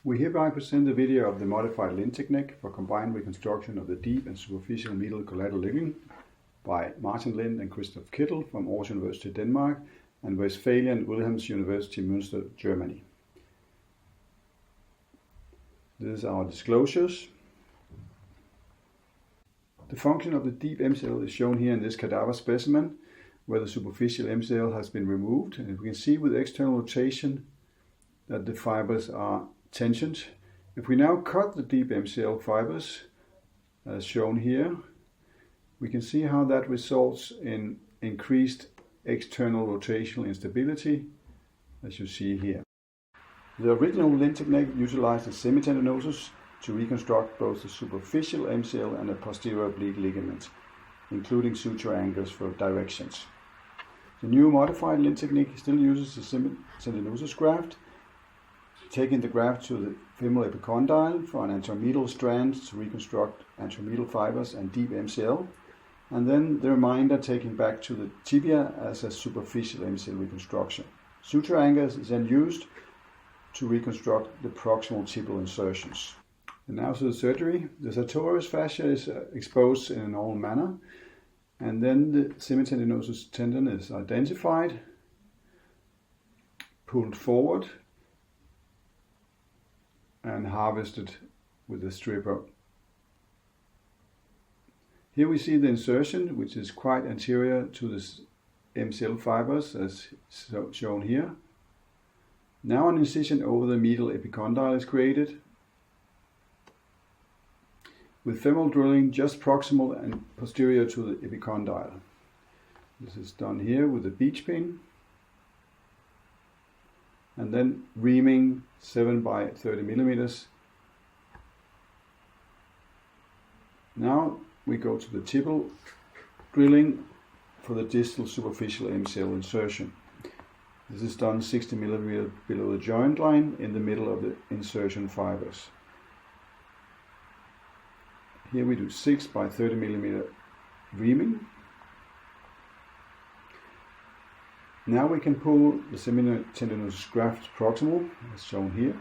We hereby present the video of the modified limb technique for combined reconstruction of the deep and superficial medial collateral ligament by Martin Lind and Christoph Kittel from Aarhus University, Denmark, and Westphalian Wilhelms University, Münster, Germany. This is our disclosures. The function of the deep MCL is shown here in this cadaver specimen, where the superficial MCL has been removed, and we can see with external rotation that the fibers are tensioned. If we now cut the deep MCL fibers, as shown here, we can see how that results in increased external rotational instability, as you see here. The original limb technique utilized the semitendinosus to reconstruct both the superficial MCL and the posterior oblique ligament, including suture angles for directions. The new modified limb technique still uses the semitendinosus graft, taking the graft to the femoral epicondyle for an anteromedial strand to reconstruct anteromedial fibers and deep MCL, and then the remainder taken back to the tibia as a superficial MCL reconstruction. Suture angles is then used to reconstruct the proximal tibial insertions. And now to the surgery. The sartorius fascia is exposed in a normal manner, and then the semitendinosus tendon is identified, pulled forward, and harvested with a stripper. Here we see the insertion, which is quite anterior to the MCL fibers, as shown here. Now an incision over the medial epicondyle is created, with femoral drilling just proximal and posterior to the epicondyle. This is done here with a beach pin, and then reaming 7 by 30 millimeters. Now we go to the tibial drilling for the distal superficial MCL insertion. This is done 60 millimeters below the joint line in the middle of the insertion fibers. Here we do 6 by 30 millimeter reaming. Now we can pull the semitendinosus graft proximal, as shown here.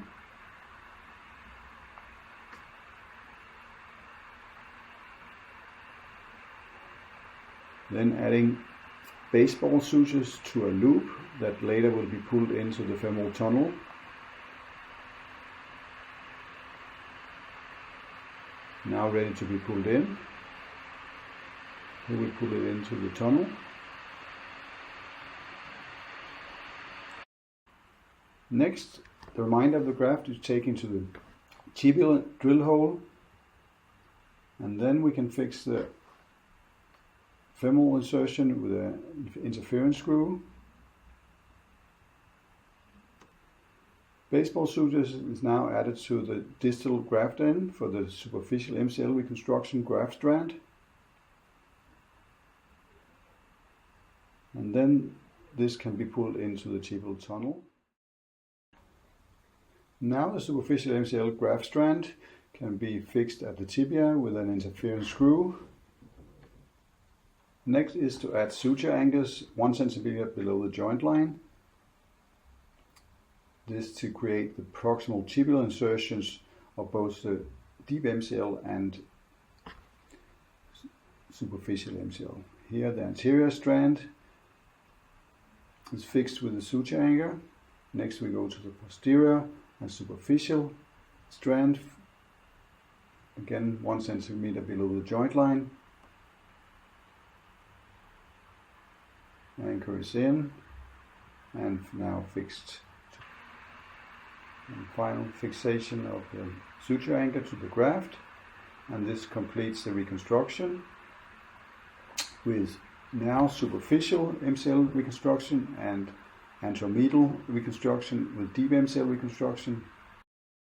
Then adding baseball sutures to a loop that later will be pulled into the femoral tunnel. Now ready to be pulled in. Here we pull it into the tunnel. Next, the remainder of the graft is taken to the tibial drill hole, and then we can fix the femoral insertion with an interference screw. Baseball sutures is now added to the distal graft end for the superficial MCL reconstruction graft strand. And then this can be pulled into the tibial tunnel. Now the superficial MCL graft strand can be fixed at the tibia with an interference screw. Next is to add suture angles 1 centimeter below the joint line. This to create the proximal tibial insertions of both the deep MCL and superficial MCL. Here the anterior strand is fixed with the suture angle. Next we go to the posterior and superficial strand, again 1 centimeter below the joint line. Anchor is in and now fixed. And final fixation of the suture anchor to the graft, and this completes the reconstruction with now superficial MCL reconstruction and anteromedial reconstruction with deep MCL reconstruction.